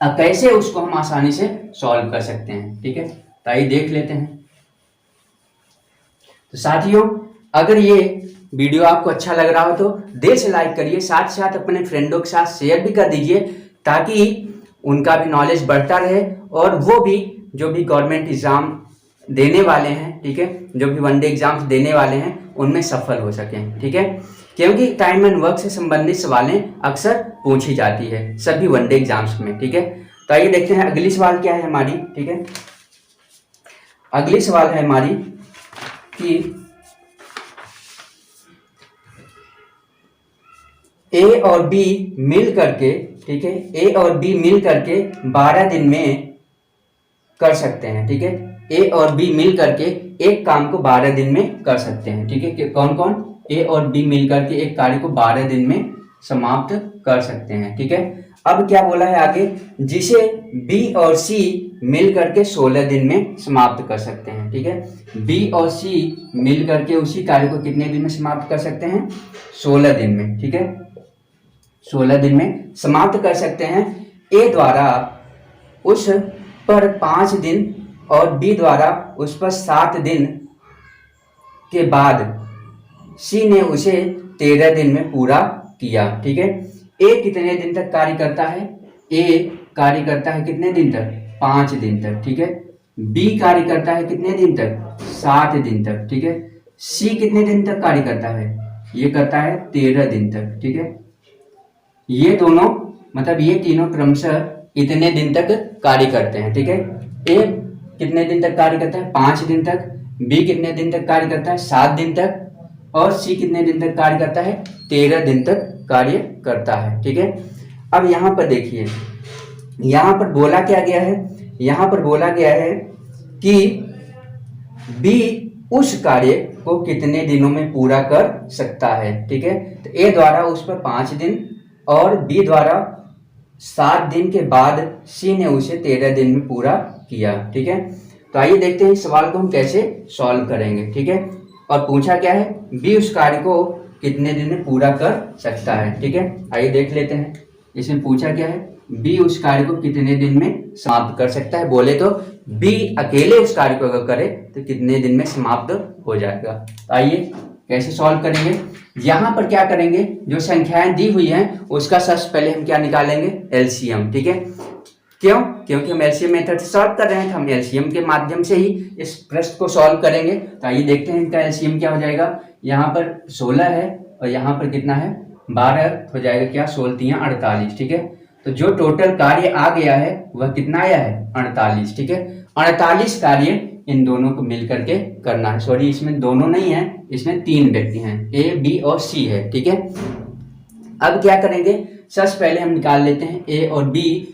Speaker 1: अब कैसे उसको हम आसानी से सॉल्व कर सकते हैं, ठीक है। तो आइए देख लेते हैं। तो साथियों अगर ये वीडियो आपको अच्छा लग रहा हो तो देर से लाइक करिए, साथ ही साथ अपने फ्रेंडों के साथ शेयर भी कर दीजिए, ताकि उनका भी नॉलेज बढ़ता रहे और वो भी जो भी गवर्नमेंट एग्जाम देने वाले हैं, ठीक है, जो भी वनडे एग्जाम्स देने वाले हैं उनमें सफल हो सकें, ठीक है। क्योंकि टाइम एंड वर्क से संबंधित सवालें अक्सर पूछी जाती है सभी वनडे एग्जाम्स में, ठीक है। तो आइए देखते हैं अगली सवाल क्या है हमारी, ठीक है। अगली सवाल है हमारी कि ए और बी मिल करके, ठीक है, ए और बी मिल करके 12 दिन में कर सकते हैं, ठीक है। ए और बी मिल करके एक काम को 12 दिन में कर सकते हैं, ठीक है। कौन कौन, ए और बी मिलकर के एक कार्य को 12 दिन में समाप्त कर सकते हैं। ठीक है, अब क्या बोला है आगे, जिसे बी और सी मिल करके 16 दिन में समाप्त कर सकते हैं। ठीक है, बी और सी मिल करके उसी कार्य को कितने दिन में समाप्त कर सकते हैं, 16 दिन में। ठीक है, 16 दिन में समाप्त कर सकते हैं। ए द्वारा उस पर 5 दिन और बी द्वारा उस पर 7 दिन के बाद सी ने उसे 13 दिन में पूरा किया। ठीक है, ए कितने दिन तक कार्य करता है, ए कार्य करता है कितने दिन तक, 5 दिन तक। ठीक है, बी कार्य करता है कितने दिन तक, 7 दिन तक। ठीक है, सी कितने दिन तक कार्य करता है, ये करता है 13 दिन तक। ठीक है, ये दोनों मतलब ये तीनों क्रमशः इतने दिन तक कार्य करते हैं। ठीक है, ए कितने दिन तक कार्य करता है, 5 दिन तक, बी कितने दिन तक कार्य करता है, 7 दिन तक, और सी कितने दिन तक कार्य करता है, 13 दिन तक कार्य करता है। ठीक है, अब यहाँ पर देखिए, यहाँ पर बोला क्या गया है, यहाँ पर बोला गया है कि बी उस कार्य को कितने दिनों में पूरा कर सकता है। ठीक है, तो ए द्वारा उस पर 5 दिन और बी द्वारा 7 दिन के बाद सी ने उसे 13 दिन में पूरा किया। ठीक है, तो आइए देखते हैं इस सवाल को हम कैसे सॉल्व करेंगे। ठीक है, और पूछा क्या है, बी उस कार्य को कितने दिन में पूरा कर सकता है। ठीक है, आइए देख लेते हैं, इसमें पूछा क्या है, बी उस कार्य को कितने दिन में समाप्त कर सकता है। बोले तो बी अकेले उस कार्य को अगर करे तो कितने दिन में समाप्त हो जाएगा। तो आइए कैसे सॉल्व करेंगे, यहाँ पर क्या करेंगे, जो संख्याएं दी हुई हैं उसका सबसे पहले हम क्या निकालेंगे, एलसीएम। ठीक है, क्यों, क्योंकि हम एलसीएम मेथड से सॉल्व कर रहे हैं, तो हम एलसीएम के माध्यम से ही इस प्रश्न को सॉल्व करेंगे। तो आइए देखते हैं इनका एलसीएम क्या हो जाएगा। यहाँ पर 16 है और यहाँ पर कितना है, 12 हो जाएगा, क्या 16 3 48। ठीक है, तो जो टोटल कार्य आ गया है वह कितना आया है, 48। ठीक है, 48 कार्य इन दोनों को मिल करके करना है। सॉरी, इसमें दोनों नहीं है, इसमें 3 व्यक्ति हैं, ए बी और सी है। ठीक है, अब क्या करेंगे, सबसे पहले हम निकाल लेते हैं ए और बी।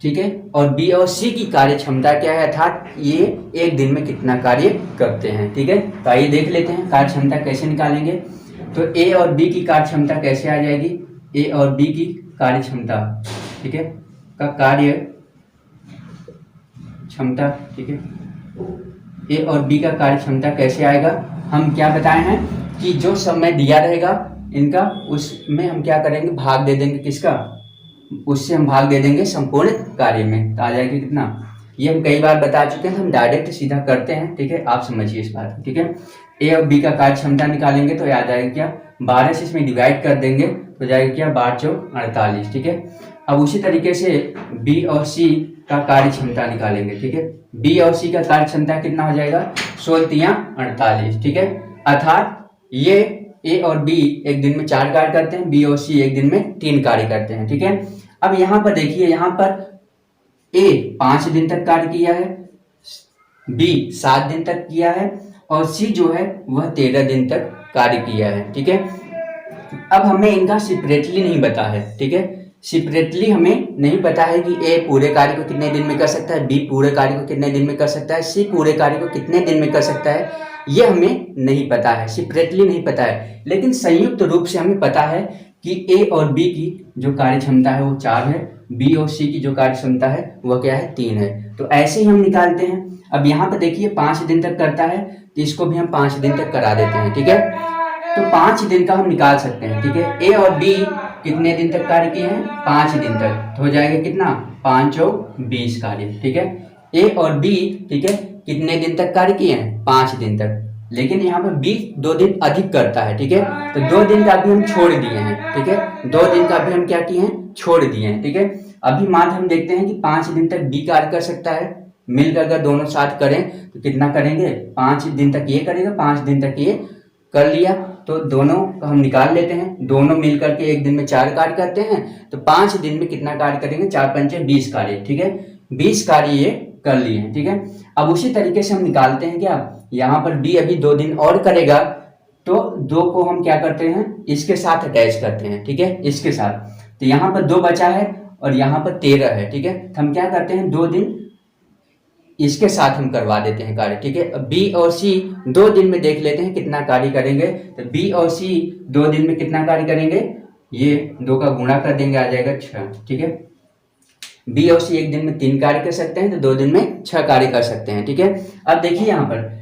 Speaker 1: ठीक है, और बी और सी की कार्य क्षमता क्या है, अर्थात ये एक दिन में कितना कार्य करते हैं। ठीक है, तो आइए देख लेते हैं कार्य क्षमता कैसे निकालेंगे। तो ए और बी की कार्य क्षमता कैसे आ जाएगी, ए और बी की कार्य क्षमता, ठीक है, का कार्य क्षमता। ठीक है, ए और बी का कार्य क्षमता कैसे आएगा, हम क्या बताए हैं कि जो समय दिया रहेगा इनका उसमें हम क्या करेंगे, भाग दे देंगे, किसका, उससे हम भाग दे देंगे संपूर्ण कार्य में, तो आ जाएगा कितना, ये हम कई बार बता चुके हैं, हम डायरेक्ट सीधा करते हैं। ठीक है, आप समझिए इस बात को। ठीक है, ए और बी का कार्य क्षमता निकालेंगे तो याद आएगा क्या, 12 से इसमें डिवाइड कर देंगे तो जाएगा क्या, 12 चौक 48। ठीक है, अब उसी तरीके से बी और सी का कार्य क्षमता निकालेंगे। ठीक है, बी और सी का कार्य क्षमता कितना हो जाएगा, 16 3 48। ठीक है, अर्थात ये ए और बी एक दिन में 4 कार्य करते हैं, बी और सी एक दिन में 3 कार्य करते हैं। ठीक है, अब यहाँ पर देखिए, यहाँ पर ए 5 दिन तक कार्य किया है, बी 7 दिन तक किया है और सी जो है वह 13 दिन तक कार्य किया है। ठीक है, अब हमें इनका सेपरेटली नहीं पता है। ठीक है, सेपरेटली हमें नहीं पता है कि ए पूरे कार्य को कितने दिन में कर सकता है, बी पूरे कार्य को कितने दिन में कर सकता है, सी पूरे कार्य को कितने दिन में कर सकता है, ये हमें नहीं पता है, सेपरेटली नहीं पता है। लेकिन संयुक्त रूप से हमें पता है कि ए और बी की जो कार्य क्षमता है वो 4 है, बी और सी की जो कार्य क्षमता है वह क्या है, 3 है। तो ऐसे ही हम निकालते हैं। अब यहाँ पर देखिए 5 दिन तक करता है तो इसको भी हम 5 दिन तक करा देते हैं। ठीक है, तो 5 दिन का हम निकाल सकते हैं। ठीक है, ए और बी कितने दिन तक कार्य किए हैं, 5 दिन तक, तो हो जाएगा कितना, 5 और 20 कार्य। ठीक है, ए और बी, ठीक है, कितने दिन तक कार्य किए हैं, 5 दिन तक, लेकिन यहाँ पर बी 2 दिन अधिक करता है। ठीक है, तो 2 दिन का भी हम छोड़ दिए हैं। ठीक है, 2 दिन का भी हम क्या किए हैं, छोड़ दिए हैं। ठीक है, अभी मात्र हम देखते हैं कि 5 दिन तक बी कार्य कर सकता है, मिलकर अगर दोनों साथ करें तो कितना करेंगे, 5 दिन तक ये करेगा, 5 दिन तक ये कर लिया, तो दोनों हम निकाल लेते हैं। दोनों मिलकर के एक दिन में 4 कार्य करते हैं, तो 5 दिन में कितना कार्य करेंगे, 4 5 20 कार्य। ठीक है, 20 कार्य ये कर लिए हैं। ठीक है, अब उसी तरीके से हम निकालते हैं क्या, यहाँ पर बी अभी 2 दिन और करेगा, तो 2 को हम क्या करते हैं, इसके साथ अटैच करते हैं। ठीक है, इसके साथ, तो यहाँ पर 2 बचा है और यहाँ पर 13 है। ठीक है, तो हम क्या करते हैं, 2 दिन इसके साथ हम करवा देते हैं कार्य, ठीक है। अब बी और सी 2 दिन में देख लेते हैं कितना कार्य करेंगे। तो बी और सी 2 दिन में कितना कार्य करेंगे, ये 2 का गुणा कर देंगे, आ जाएगा 6, ठीक है। बी और सी 1 दिन में 3 कार्य कर सकते हैं, तो 2 दिन में 6 कार्य कर सकते हैं, ठीक है। अब देखिए यहाँ पर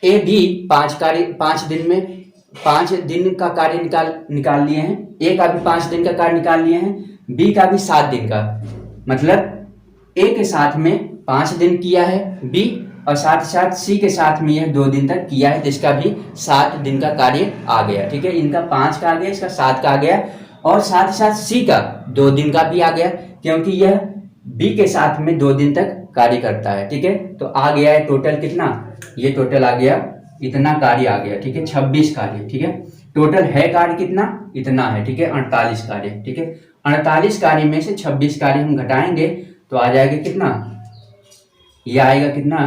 Speaker 1: ए बी 5 दिन में 5 दिन का कार्य निकाल लिए हैं। ए का भी 5 दिन का कार्य निकाल लिए हैं, बी का भी 7 दिन का, मतलब ए के साथ में 5 दिन किया है बी, और साथ ही साथ सी के साथ में यह 2 दिन तक किया है, तो इसका भी 7 दिन का कार्य आ गया, ठीक है। इनका 5 का आ गया, इसका 7 का आ गया, और साथ ही साथ सी का 2 दिन का भी आ गया, क्योंकि यह बी के साथ में 2 दिन तक कार्य करता है, ठीक है। तो आ गया है टोटल कितना, ये टोटल आ गया, इतना कार्य आ गया, ठीक है, 26 कार्य, ठीक है। टोटल है कार्य कितना, इतना है, ठीक है, 48 कार्य, ठीक है। 48 कार्य में से 26 कार्य हम घटाएंगे तो आ जाएगा कितना, ये आएगा कितना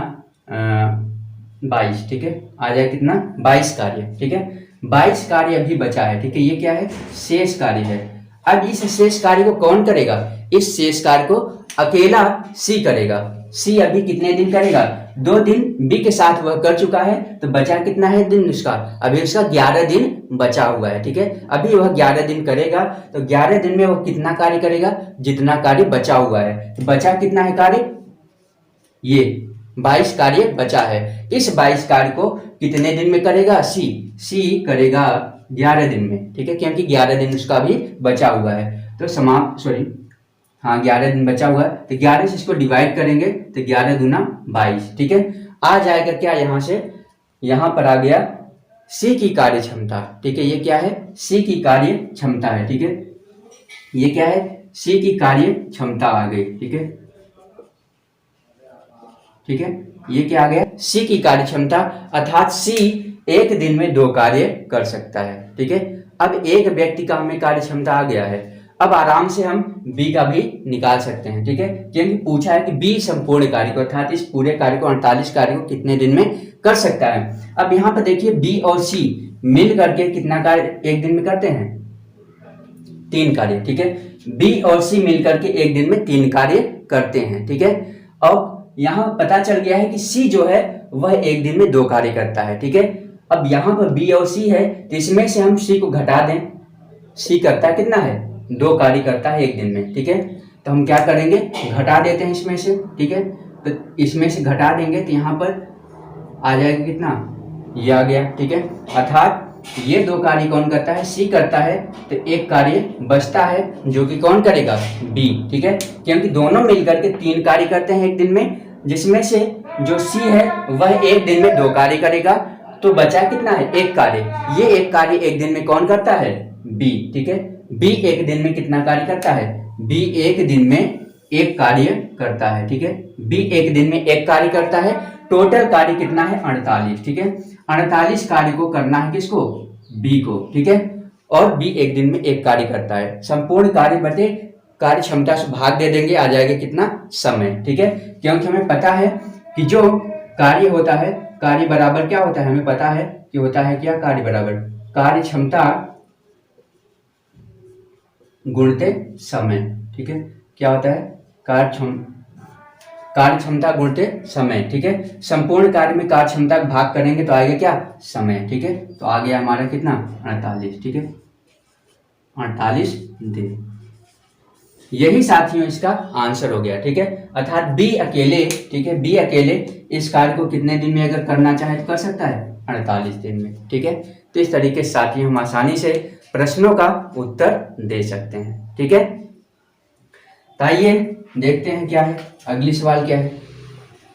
Speaker 1: 22, ठीक है, आ जाएगा कितना 22 कार्य, ठीक है। 22 कार्य अभी बचा है, ठीक है, ये क्या है, शेष कार्य है। अब इस शेष कार्य को कौन करेगा, इस शेष कार्य को अकेला सी करेगा। सी अभी कितने दिन करेगा, 2 दिन बी के साथ वह कर चुका है, तो बचा कितना है दिन उसका, अभी उसका 11 दिन बचा हुआ है, ठीक है। अभी वह 11 दिन करेगा, तो 11 दिन में वह कितना कार्य करेगा, जितना कार्य बचा हुआ है। तो बचा कितना है कार्य, ये 22 कार्य बचा है। इस 22 कार्य को कितने दिन में करेगा, सी करेगा 11 दिन में, ठीक है, क्योंकि 11 दिन उसका भी बचा हुआ है। तो 11 दिन बचा हुआ है, तो 11 से इसको डिवाइड करेंगे, तो 11 दूना 22, ठीक है। आ जाएगा क्या, यहाँ से यहाँ पर आ गया सी की कार्य क्षमता, ठीक है, ये क्या है, सी की कार्य क्षमता है, ठीक है, ये क्या है, सी की कार्य क्षमता आ गई, ठीक है, ठीक है, ये क्या आ गया, सी की कार्य क्षमता, अर्थात सी 1 दिन में 2 कार्य कर सकता है, ठीक है। अब एक व्यक्ति का हमें कार्य क्षमता आ गया है, अब आराम से हम बी का भी निकाल सकते हैं, ठीक है, क्योंकि पूछा है कि बी संपूर्ण कार्य को, अर्थात इस पूरे कार्य को 48 कार्य को कितने दिन में कर सकता है। अब यहाँ पर देखिए बी और सी मिल करके कितना कार्य 1 दिन में करते हैं, 3 कार्य, ठीक है। बी और सी मिल करके 1 दिन में 3 कार्य करते हैं, ठीक है। अब यहाँ पता चल गया है कि सी जो है वह 1 दिन में 2 कार्य करता है, ठीक है। अब यहाँ पर बी और सी है, तो इसमें से हम सी को घटा दें, सी करता कितना है, 2 कार्य करता है 1 दिन में, ठीक है। तो हम क्या करेंगे, घटा देते हैं इसमें से, ठीक है। तो इसमें से घटा देंगे तो यहाँ पर आ जाएगा कितना, ये आ गया, ठीक है। अर्थात ये 2 कार्य कौन करता है, सी करता है, तो 1 कार्य बचता है जो कि कौन करेगा, बी, ठीक है, क्योंकि दोनों मिलकर के 3 कार्य करते हैं 1 दिन में, जिसमें से जो सी है वह 1 दिन में 2 कार्य करेगा, तो बचा कितना है, 1 कार्य। ये 1 कार्य 1 दिन में कौन करता है, बी, ठीक है। बी 1 दिन में कितना कार्य करता है, बी 1 दिन में 1 कार्य करता है, ठीक है। बी 1 दिन में 1 कार्य करता है, टोटल कार्य कितना है 48, ठीक है। 48 कार्य को करना है किसको, बी को, ठीक है, और बी 1 दिन में 1 कार्य करता है। संपूर्ण कार्य बटे कार्य क्षमता से भाग दे देंगे, आ जाएगा कितना, समय, ठीक है, क्योंकि हमें पता है कि जो कार्य होता है, कार्य बराबर क्या होता है, हमें पता है कि होता है क्या, कार्य बराबर कार्य क्षमता गुणित समय, ठीक है, क्या होता है, कार्य क्षमता गुणित समय, ठीक है। संपूर्ण कार्य में कार्य क्षमता का भाग करेंगे तो आएगा क्या, समय, ठीक है। तो आ गया हमारा कितना, 48, ठीक है, 48 दिन। यही साथियों इसका आंसर हो गया, ठीक है। अर्थात बी अकेले, ठीक है, बी अकेले इस कार्य को कितने दिन में अगर करना चाहे तो कर सकता है, 48 दिन में, ठीक है। तो इस तरीके से साथियों हम आसानी से प्रश्नों का उत्तर दे सकते हैं, ठीक है। तो आइए देखते हैं क्या है, अगली सवाल क्या है।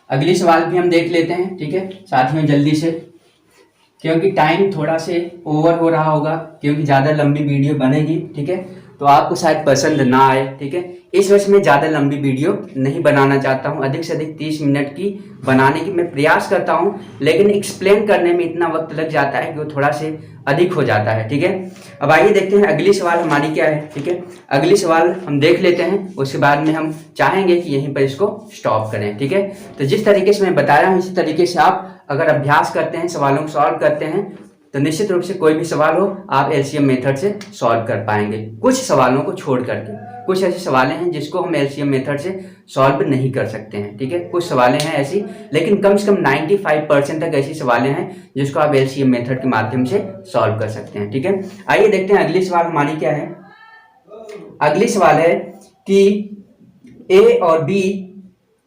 Speaker 1: अगली सवाल भी हम देख लेते हैं, ठीक है साथियों, जल्दी से, क्योंकि टाइम थोड़ा से ओवर हो रहा होगा, क्योंकि ज़्यादा लंबी वीडियो बनेगी, ठीक है, तो आपको शायद पसंद ना आए, ठीक है। इस वजह से मैं ज़्यादा लंबी वीडियो नहीं बनाना चाहता हूँ, अधिक से अधिक 30 मिनट की बनाने की मैं प्रयास करता हूँ, लेकिन एक्सप्लेन करने में इतना वक्त लग जाता है कि वो थोड़ा से अधिक हो जाता है, ठीक है। अब आइए देखते हैं अगली सवाल हमारी क्या है, ठीक है। अगली सवाल हम देख लेते हैं, उसके बाद में हम चाहेंगे कि यहीं पर इसको स्टॉप करें, ठीक है। तो जिस तरीके से मैं बता रहा हूँ इसी तरीके से आप अगर अभ्यास करते हैं, सवालों को सॉल्व करते हैं, तो निश्चित रूप से कोई भी सवाल हो आप एलसीएम मेथड से सॉल्व कर पाएंगे, कुछ सवालों को छोड़ करके। कुछ ऐसे सवाल हैं जिसको हम एलसीएम मेथड से सॉल्व नहीं कर सकते हैं, ठीक है। कुछ सवालें हैं ऐसी, लेकिन कम से कम 95% तक ऐसी सवालें हैं जिसको आप एलसीएम मेथड के माध्यम से सॉल्व कर सकते हैं, ठीक है। आइए देखते हैं अगली सवाल हमारी क्या है। अगली सवाल है कि ए और बी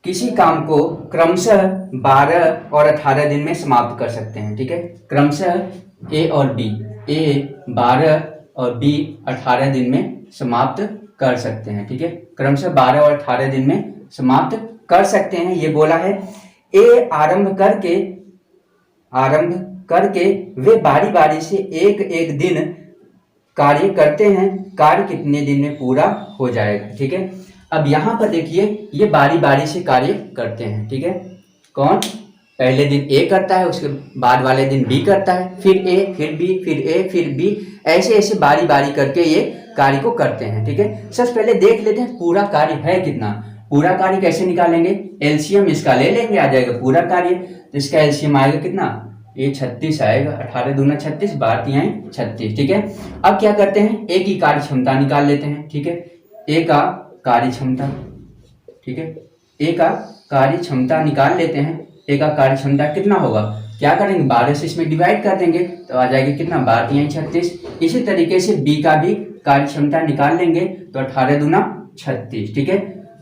Speaker 1: किसी काम को क्रमशः 12 और 18 दिन में समाप्त कर सकते हैं, ठीक है। क्रमशः ए और बी, ए 12 और बी 18 दिन में समाप्त कर सकते हैं, ठीक है। क्रमशः 12 और 18 दिन में समाप्त कर सकते हैं, ये बोला है। ए आरंभ करके वे बारी बारी से एक एक दिन कार्य करते हैं, कार्य कितने दिन में पूरा हो जाएगा, ठीक है। अब यहां पर देखिए ये बारी बारी से कार्य करते हैं, ठीक है। कौन? पहले दिन ए करता है, उसके बाद वाले दिन बी करता है, फिर ए, फिर बी, फिर ए, फिर बी, ऐसे ऐसे बारी बारी करके ये कार्य को करते हैं, ठीक है। सबसे पहले देख लेते हैं पूरा कार्य है कितना। पूरा कार्य कैसे निकालेंगे? एलसीएम इसका ले लेंगे, आ जाएगा पूरा कार्य। तो इसका एलसीएम आएगा कितना? ये 36 आएगा, 18 दूना 36, 12 तिहाई 36, ठीक है। अब क्या करते हैं, ए की कार्य क्षमता निकाल लेते हैं, ठीक है। ए का कार्य क्षमता, ठीक है, ए का कार्य क्षमता निकाल लेते हैं। ए का कार्य क्षमता कितना होगा? क्या करेंगे, 12 से इसमें डिवाइड कर देंगे तो आ जाएगा कितना, 12 तिहाई 36। इसी तरीके से बी का भी कार्य क्षमता निकाल लेंगे तो 18 दूना 36, ठीक है।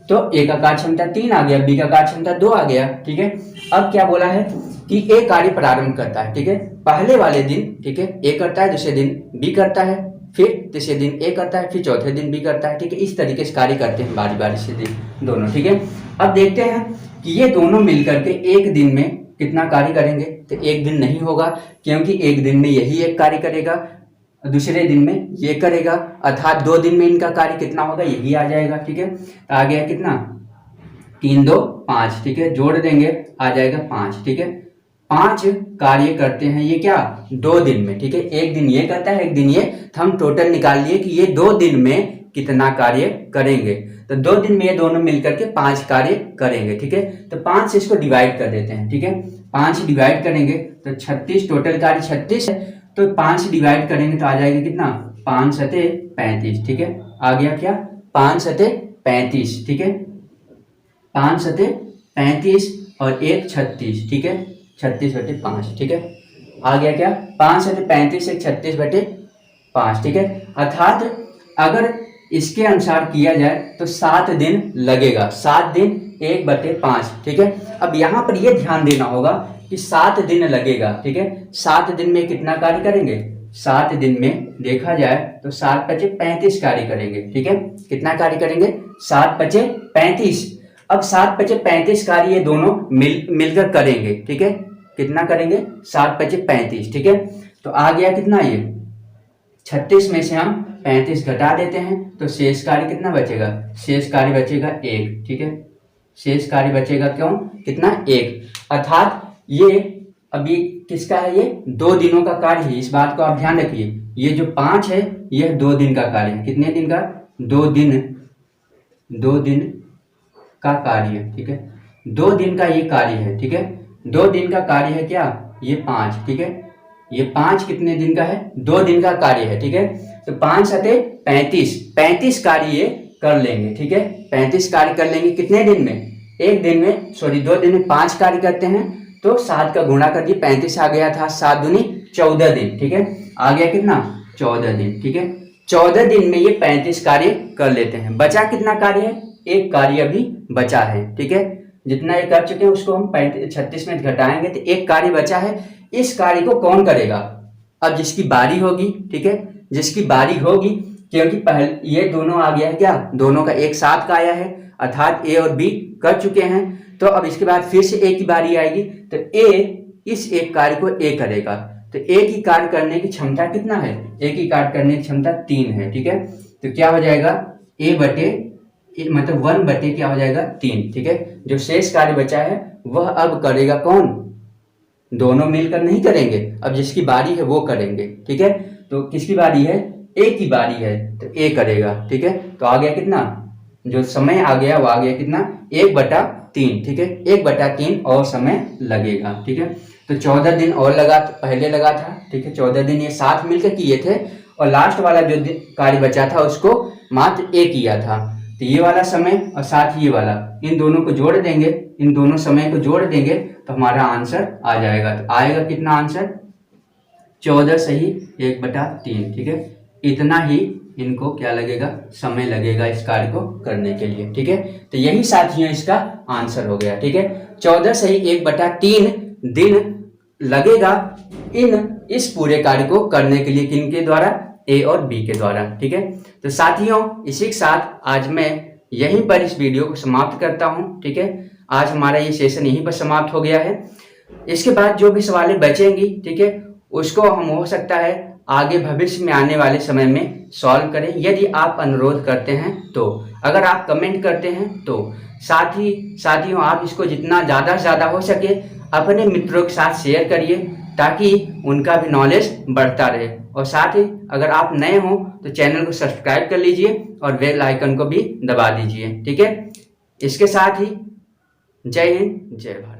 Speaker 1: तो ए का कार्य क्षमता 3 आ गया, बी का कार्य क्षमता 2 आ गया, ठीक है। अब क्या बोला है कि ए कार्य प्रारंभ करता है, ठीक है, पहले वाले दिन, ठीक है, ए करता है, दूसरे दिन बी करता है, फिर तीसरे दिन ए करता है, फिर चौथे दिन बी करता है, ठीक है। इस तरीके से कार्य करते हैं बारी बारी से दिन दोनों, ठीक है। अब देखते हैं कि ये दोनों मिलकर के एक दिन में कितना कार्य करेंगे। तो एक दिन नहीं होगा, क्योंकि एक दिन में यही एक कार्य करेगा, दूसरे दिन में ये करेगा, अर्थात 2 दिन में इनका कार्य कितना होगा, यही आ जाएगा, ठीक है। तो आ गया कितना, 3 2 5, ठीक है, जोड़ देंगे आ जाएगा 5, ठीक है। 5 कार्य करते हैं ये क्या, 2 दिन में, ठीक है। एक दिन ये करता है, एक दिन ये, तो हम टोटल निकाल लिए कि ये 2 दिन में कितना कार्य करेंगे। तो 2 दिन में ये दोनों मिलकर के 5 कार्य करेंगे, ठीक है। तो 5 से इसको डिवाइड कर देते हैं, ठीक है। 5 डिवाइड करेंगे तो 36, टोटल कार्य 36 है, तो 5 से डिवाइड करेंगे तो आ जाएगा कितना, 5 सते 35, ठीक है। आ गया क्या, 5 सते 35, ठीक है। 5 सते 35 और 1 36, ठीक है, 36/5, ठीक है। आ गया क्या, 5 सते 35, 1 36/5, ठीक है। अर्थात अगर इसके अनुसार किया जाए तो 7 दिन लगेगा, 7 दिन 1/5, ठीक है। अब यहाँ पर यह ध्यान देना होगा कि 7 दिन लगेगा, ठीक है। 7 दिन में कितना कार्य करेंगे, 7 दिन में देखा जाए तो 7 × 5 = 35 कार्य करेंगे, ठीक है। कितना कार्य करेंगे, 7 × 5 = 35। अब 7 × 5 = 35 कार्य ये दोनों मिलकर करेंगे, ठीक है। कितना करेंगे, 7 × 5 = 35, ठीक है। तो आ गया कितना, ये 36 में से हम 35 घटा देते हैं तो शेष कार्य कितना बचेगा, शेष कार्य बचेगा 1, ठीक है। शेष कार्य बचेगा क्यों, कितना, 1। अर्थात ये अभी किसका है, ये 2 दिनों का कार्य है, इस बात को आप ध्यान रखिए। ये जो 5 है यह 2 दिन का कार्य है। कितने दिन का, 2 दिन का कार्य है, ठीक है। 2 दिन का ये कार्य है, ठीक है। 2 दिन का कार्य है क्या, ये 5, ठीक है। ये 5 कितने दिन का है, 2 दिन का कार्य है, ठीक है। तो 5 सते 35, 35 कार्य ये कर लेंगे, ठीक है। 35 कार्य कर लेंगे कितने दिन में, एक दिन में, सॉरी 2 दिन में 5 कार्य करते हैं तो 7 का गुणा कर दिए, 35 आ गया था, 7 दूनी 14 दिन, ठीक है। आ गया कितना, 14 दिन, ठीक है। 14 दिन में ये 35 कार्य कर लेते हैं। बचा कितना कार्य है, एक कार्य अभी बचा है, ठीक है। जितना ये कर चुके हैं उसको हम 36 में घटाएंगे तो एक कार्य बचा है। इस कार्य को कौन करेगा, अब जिसकी बारी होगी, ठीक है, जिसकी बारी होगी, क्योंकि पहले ये दोनों आ गया है क्या, दोनों का एक साथ का आया है, अर्थात ए और बी कर चुके हैं। तो अब इसके बाद फिर से ए की बारी आएगी तो ए इस एक कार्य को ए करेगा। तो ए की कार्य करने की क्षमता कितना है, ए की कार्य करने की क्षमता 3 है, ठीक है। तो क्या हो जाएगा, मतलब 1/, क्या हो जाएगा, 3, ठीक है। जो शेष कार्य बचा है वह अब करेगा कौन, दोनों मिलकर नहीं करेंगे, अब जिसकी बारी है वो करेंगे, ठीक है। तो किसकी बारी है, ए की बारी है तो ए करेगा, ठीक है। तो आ गया कितना, जो समय आ गया वो आ गया कितना, 1/3, ठीक है। 1/3 और समय लगेगा, ठीक है। तो 14 दिन और लगा, पहले लगा था, ठीक है। 14 दिन ये साथ मिलकर किए थे और लास्ट वाला जो कार्य बचा था उसको मात्र एक किया था। तो ये वाला समय और साथ ये वाला, इन दोनों को जोड़ देंगे, इन दोनों समय को जोड़ देंगे तो हमारा आंसर आ जाएगा। तो आएगा कितना आंसर? 14 सही 1/3, ठीक है। इतना ही इनको क्या लगेगा, समय लगेगा इस कार्य को करने के लिए, ठीक है। तो यही साथियों इसका आंसर हो गया, ठीक है। 14 सही 1/3 दिन लगेगा इस पूरे कार्य को करने के लिए, किनके द्वारा? ए और बी के द्वारा, ठीक है। तो साथियों इसी के साथ आज मैं यहीं पर इस वीडियो को समाप्त करता हूं, ठीक है। आज हमारा ये सेशन यहीं पर समाप्त हो गया है। इसके बाद जो भी सवालें बचेंगी, ठीक है, उसको हम हो सकता है आगे भविष्य में आने वाले समय में सॉल्व करें, यदि आप अनुरोध करते हैं तो। अगर आप कमेंट करते हैं तो साथियों आप इसको जितना ज़्यादा से ज़्यादा हो सके अपने मित्रों के साथ शेयर करिए, ताकि उनका भी नॉलेज बढ़ता रहे। और साथ ही अगर आप नए हो तो चैनल को सब्सक्राइब कर लीजिए और बेल आइकन को भी दबा दीजिए, ठीक है। इसके साथ ही जय हिंद, जय भारत।